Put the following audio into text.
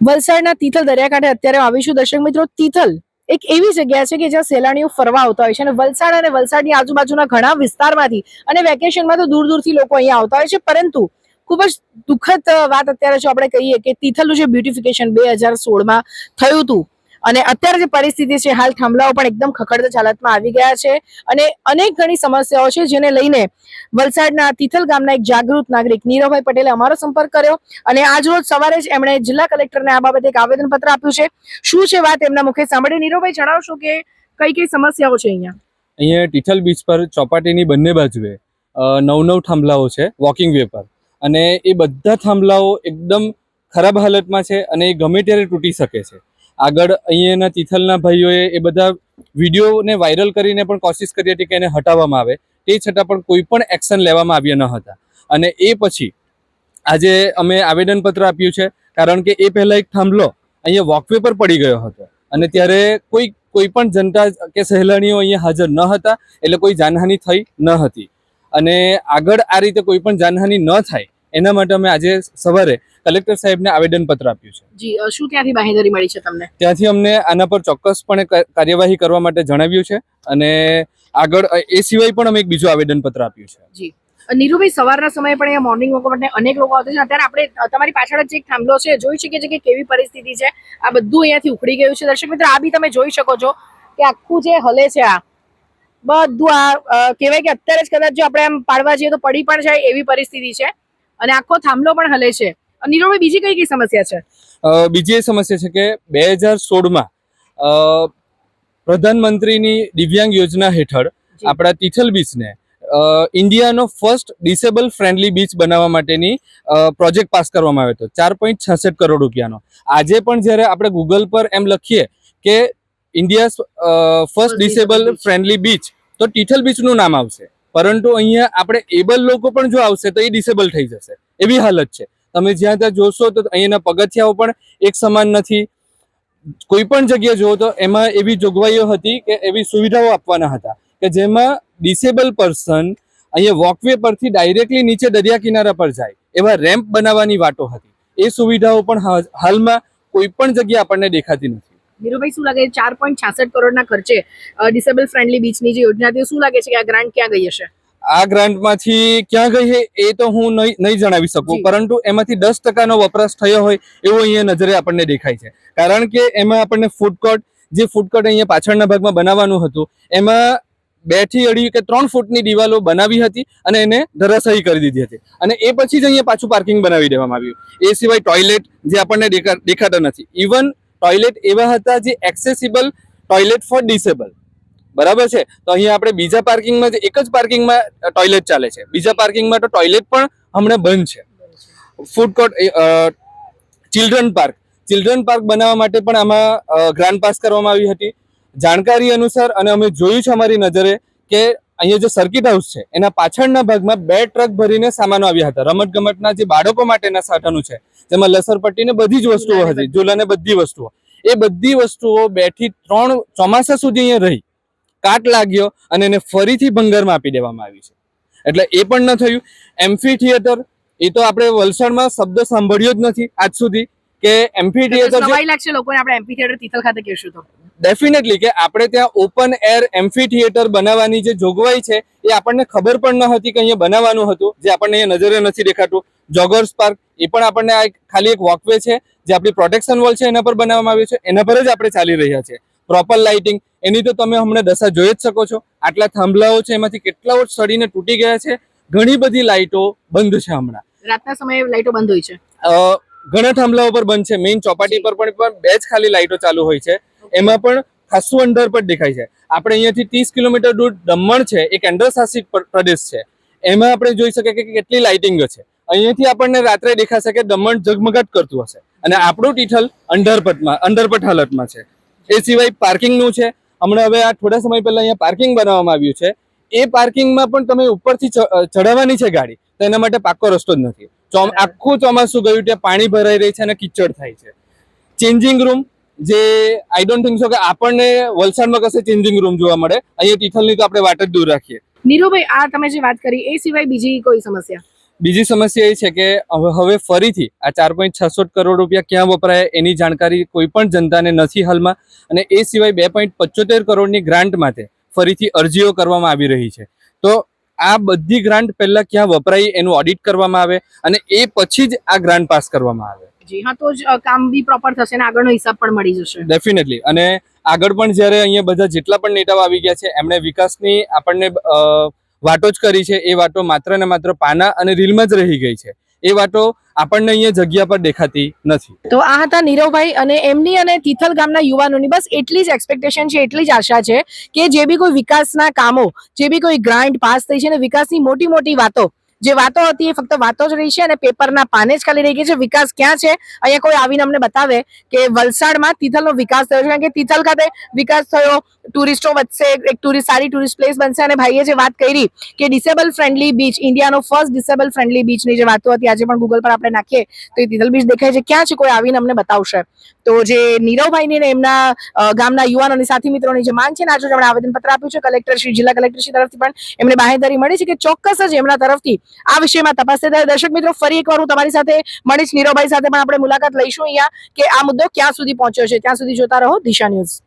વલસાડના તિથલ દરિયાકાંઠે અત્યારે આવીશું દર્શક મિત્રો. તિથલ એક એવી જગ્યા છે કે જ્યાં સહેલાણીઓ ફરવા આવતા હોય છે અને વલસાડ અને વલસાડની આજુબાજુના ઘણા વિસ્તારમાંથી અને વેકેશનમાં તો દૂર દૂરથી લોકો અહીંયા આવતા હોય છે. પરંતુ ખૂબ જ દુઃખદ વાત અત્યારે જો આપણે કહીએ કે તિથલનું જે બ્યુટિફિકેશન 2016માં થયું હતું અને અત્યારે જે પરિસ્થિતિ છે, હાલ થાંભલાઓ પણ એકદમ ખખડતા હાલતમાં આવી ગયા છે અને અનેક ઘણી સમસ્યાઓ છે જેને લઈને વલસાડના તિથલ ગામના એક જાગૃત નાગરિક નીરવભાઈ પટેલે અમારો સંપર્ક કર્યો અને આજ રોજ સવારે જ એમણે જિલ્લા કલેક્ટરને આ બાબતે એક આવેદનપત્ર આપ્યું છે. શું છે વાત એમના મુખે સાંભળીએ. નીરવભાઈ, જણાવશો કે કઈ કઈ સમસ્યાઓ છે અહીંયા? અહીંયા તિથલ બીચ પર ચોપાટીની બંને બાજુએ 9 થાંભલાઓ છે વોકિંગ વે પર, અને એ બધા થાંભલાઓ એકદમ ખરાબ હાલતમાં છે અને એ ગમે ત્યારે તૂટી શકે છે. આગળ અહીંયાના તિથલના ભાઈઓએ એ બધા વિડીયોને વાયરલ કરીને પણ કોશિશ કરી હતી કે એને હટાવવામાં આવે, તે છતાં પણ કોઈ પણ એક્શન લેવામાં આવ્યા ન હતા. અને એ પછી આજે અમે આવેદનપત્ર આપ્યું છે, કારણ કે એ પહેલા એક થાંભલો અહીંયા વોકવે પર પડી ગયો હતો અને ત્યારે કોઈ પણ જનતા કે સહેલાણીઓ અહીંયા હાજર ન હતા, એટલે કોઈ જાનહાનિ થઈ ન હતી. અને આગળ આ રીતે કોઈ પણ જાનહાનિ ન થાય એના માટે અમે આજે સવારે કલેક્ટર સાહેબને આવેદનપત્ર આપ્યું છે. જી, શું ત્યાંથી બાંહેધરી મળી છે તમને? ત્યાંથી અમને આના પર ચોક્કસપણે કાર્યવાહી કરવા માટે જણાવ્યું છે અને આગળ એ સિવાય પણ અમે એક બીજું આવેદનપત્ર આપ્યું છે. જી નીરુભાઈ, સવારના સમયે પણ અહીંયા મોર્નિંગ વોક માટે અનેક લોકો આવતા છે. અત્યારે આપણે તમારી પાછળ જ એક થાંભલો છે, જોઈ શકીએ છીએ કે કેવી પરિસ્થિતિ છે. આ બધું અહીંયાથી ઉખડી ગયું છે. દર્શક મિત્રો, આ બી તમે જોઈ શકો છો કે આખું જે હલે છે, આ બધું આ કહેવાય કે અત્યારે જ કદાચ જો આપણે આમ પાડવા જઈએ તો પડી પણ જાય એવી પરિસ્થિતિ છે અને આખો થાંભલો પણ હલે છે. નીરુભાઈ, બીજી કઈ કઈ સમસ્યા છે? બીજી એ સમસ્યા છે કે 2016માં પ્રધાનમંત્રીની દિવ્યાંગ યોજના હેઠળ આપણા તિથલ બીચને ઇન્ડિયાનો ફર્સ્ટ ડિસેબલ ફ્રેન્ડલી બીચ બનાવવા માટેની પ્રોજેક્ટ પાસ કરવામાં આવ્યો હતો 4.66 કરોડ રૂપિયાનો. આજે પણ જ્યારે આપણે ગૂગલ પર એમ લખીએ કે India first disable friendly beach તો તિથલ બીચનું નામ આવશે, પરંતુ અહીંયા આપણે એબલ લોકો પણ જો આવશે તો એ ડિસેબલ થઈ જશે એવી હાલત છે. તમે જ્યાં ત્યાં જોશો તો અહીંયાના પગથિયાઓ પણ એક સમાન નથી. કોઈ પણ જગ્યાએ જુઓ તો એમાં એવી જોગવાઈઓ હતી કે એવી સુવિધાઓ આપવાના હતા કે જેમાં ડિસેબલ પર્સન અહીંયા વોકવે પરથી ડાયરેક્ટલી નીચે દરિયા કિનારા પર જાય એવા રેમ્પ બનાવવાની વાતો હતી. એ સુવિધાઓ પણ હાલમાં કોઈ પણ જગ્યાએ આપણને દેખાતી નથી. નીરુભાઈ, શું લાગે 4.66 કરોડના ખર્ચે ડિસેબલ ફ્રેન્ડલી બીચની જે યોજના હતી, શું લાગે છે કે આ ગ્રાન્ટ ક્યાં ગઈ હશે? આ ગ્રાન્ટમાંથી ક્યાં ગઈ છે એ તો હું નહીં જણાવી શકું, પરંતુ એમાંથી 10%નો વપરાશ થયો હોય એવું અહીંયા નજરે આપણને દેખાય છે. કારણ કે એમાં આપણને ફૂડ કોર્ટ અહીંયા પાછળના ભાગમાં બનાવવાનું હતું, એમાં 2 થી 2.5 કે 3 ફૂટની દિવાલો બનાવી હતી અને એને ધરાશાયી કરી દીધી હતી અને એ પછી જ અહીંયા પાછું પાર્કિંગ બનાવી દેવામાં આવ્યું. એ સિવાય ટોયલેટ જે આપણને દેખાતા નથી. ઇવન ટોયલેટ એવા હતા જે એક્સેસિબલ ટોયલેટ ફોર ડિસેબલ, બરાબર છે. તો અહીંયા આપણે બીજા પાર્કિંગમાં એક જ પાર્કિંગમાં ટોયલેટ ચાલે છે, બીજા પાર્કિંગમાં તો ટોયલેટ પણ હમણાં બંધ છે. ફૂડ કોર્ટ, ચિલ્ડ્રન પાર્ક બનાવવા માટે પણ આમાં ગ્રાન્ટ પાસ કરવામાં આવી હતી. જાણકારી અનુસાર અને અમે જોયું છે અમારી નજરે કે અહીંયા જે સર્કિટ હાઉસ છે એના પાછળના ભાગમાં 2 ટ્રક ભરીને સામાનો આવ્યા હતા. રમતગમતના જે બાળકો માટેના સાધનો છે જેમાં લસરપટ્ટી ને બધી જ વસ્તુઓ હતી, ઝૂલાને બધી વસ્તુઓ, એ બધી વસ્તુઓ 2 થી 3 ચોમાસા સુધી અહીંયા રહી, કાટ લાગ્યો અને એને ફરીથી ભંગારમાં આપી દેવામાં આવી છે. એટલે એ પણ ન થયું. એમ્ફી થિયેટર, એ તો આપણે વલસાડમાં શબ્દ સાંભળ્યો જ નથી આજ સુધી કે એમ્ફી થિયેટર. નવાઈ લાગશે લોકોને આપણે એમ્ફી થિયેટર તિથલ ખાતે કહેશું તો ડેફિનેટલી કે આપણે ત્યાં ઓપન એર એમ્ફી થિયેટર બનાવવાની જે જોગવાઈ છે એ આપણને ખબર પણ ન હતી કે અહીંયા બનાવવાનું હતું, જે આપણને અહીંયા નજરે નથી દેખાતું. જોગર્સ પાર્ક, એ પણ આપણને ખાલી એક વોકવે છે જે આપણી પ્રોટેક્શન વોલ છે એના પર બનાવવામાં આવ્યું છે, એના પર જ આપણે ચાલી રહ્યા છે. પ્રોપર લાઇટિંગ એની તો તમે હમણાં દશા જોઈ જ શકો છો. આટલા થાંભલાઓ છે એમાંથી કેટલાઓ સડીને તૂટી ગયા છે. ઘણી બધી લાઇટો બંધ છે. હમણાં રાતના સમયે લાઇટો બંધ હોય છે, ઘણા થાંભલાઓ પર બંધ છે. મેઇન ચોપાટી પર પણ 2 જ ખાલી લાઇટો ચાલુ હોય છે. એમાં પણ ખાસું અંધારપટ દેખાય છે. આપણે અહીંયાથી 30 કિલોમીટર દૂર દમણ છે, એક કેન્દ્ર શાસિત પ્રદેશ છે, એમાં આપણે જોઈ શકીએ કે કેટલી લાઇટિંગ છે. અહીંયાથી આપણને રાત્રે દેખાશે કે દમણ ઝગમગાટ કરતું હશે અને આપણું તિથલ અંધારપટ હાલતમાં છે. એ સિવાય પાર્કિંગનું છે. હમણાં હવે આ થોડા સમય પહેલા અહીંયા પાર્કિંગ બનાવવામાં આવ્યું છે. એ પાર્કિંગમાં પણ તમે ઉપરથી ચડાવવાની છે ગાડી, તો એના માટે પાક્કો રસ્તો જ નથી. આખું ચોમાસું ગયું ત્યાં પાણી ભરાઈ રહી છે અને કિચડ થાય છે. ચેન્જિંગ રૂમ, જે આઈ ડોન્ટ થિંક સો કે આપણને વલસાડમાં કશે ચેન્જિંગ રૂમ જોવા મળે. અહીંયા તિથલની તો આપણે વાત જ દૂર રાખીએ. નીરુભાઈ, આ તમે જે વાત કરી એ સિવાય બીજી કોઈ સમસ્યા? બીજી સમસ્યા એ છે કે હવે ફરીથી આ 4.66 કરોડ રૂપિયા ક્યાં વપરાય એની જાણકારી કોઈ પણ જનતાને નથી હાલમાં, અને એ સિવાય 2.75 કરોડની ગ્રાન્ટ માટે ફરીથી અરજીઓ કરવામાં આવી રહી છે. તો આ બધી ગ્રાન્ટ પહેલા ક્યાં વપરાઈ એનું ઓડિટ કરવામાં આવે અને એ પછી જ આ ગ્રાન્ટ પાસ કરવામાં આવે. જી હા, તો જ કામ બી પ્રોપર થશે અને આગળનો હિસાબ પણ મળી જશે. ડેફિનેટલી. અને આગળ પણ જ્યારે અહીંયા બધા જેટલા પણ નેતાઓ આવી ગયા છે એમણે વિકાસની આપણને વાતો જ કરી છે. એ વાતો માત્ર ને માત્ર પાના અને રીલમાં જ રહી ગઈ છે. એ વાતો આપણને અહીંયા જગ્યા પર દેખાતી નથી. તો આ હતા નીરવભાઈ, અને એમની અને તિથલ ગામના યુવાનોની બસ એટલી જ એક્સપેક્ટેશન છે, એટલી જ આશા છે કે જે બી કોઈ વિકાસના કામો, જે બી કોઈ ગ્રાન્ટ પાસ થઈ છે ને વિકાસની મોટી મોટી વાતો, જે વાતો હતી એ ફક્ત વાતો જ રહી છે અને પેપરના પાને જ ખાલી રહી ગઈ છે. વિકાસ ક્યાં છે અહીંયા કોઈ આવીને અમને બતાવે કે વલસાડમાં તિથલનો વિકાસ થયો છે. કારણ કે તિથલ ખાતે વિકાસ થયો, ટુરિસ્ટો વધશે, એક સારી ટુરિસ્ટ પ્લેસ બનશે. અને ભાઈએ જે વાત કરી કે ડિસેબલ ફ્રેન્ડલી બીચ, ઇન્ડિયાનો ફર્સ્ટ ડિસેબલ ફ્રેન્ડલી બીચની જે વાતો હતી, આજે પણ ગૂગલ પર આપણે નાખીએ તો એ તિથલ બીચ દેખાય છે. ક્યાં છે કોઈ આવીને અમને બતાવશે. તો જે નીરવભાઈની ને એમના ગામના યુવાનોની સાથી મિત્રોની જે માંગ છે ને, આજે એમણે આવેદનપત્ર આપ્યું છે કલેક્ટરશ્રી, જિલ્લા કલેક્ટરશ્રી તરફથી પણ એમને બાહેંધરી મળી છે કે ચોક્કસ જ એમના તરફથી આ વિષયમાં તપાસ થાય. દર્શક મિત્રો, ફરી એકવાર હું તમારી સાથે મળીશ, નીરવભાઈ સાથે પણ આપણે મુલાકાત લઈશું અહીંયા કે આ મુદ્દો ક્યાં સુધી પહોંચ્યો છે. ત્યાં સુધી જોતા રહો દિશા ન્યૂઝ.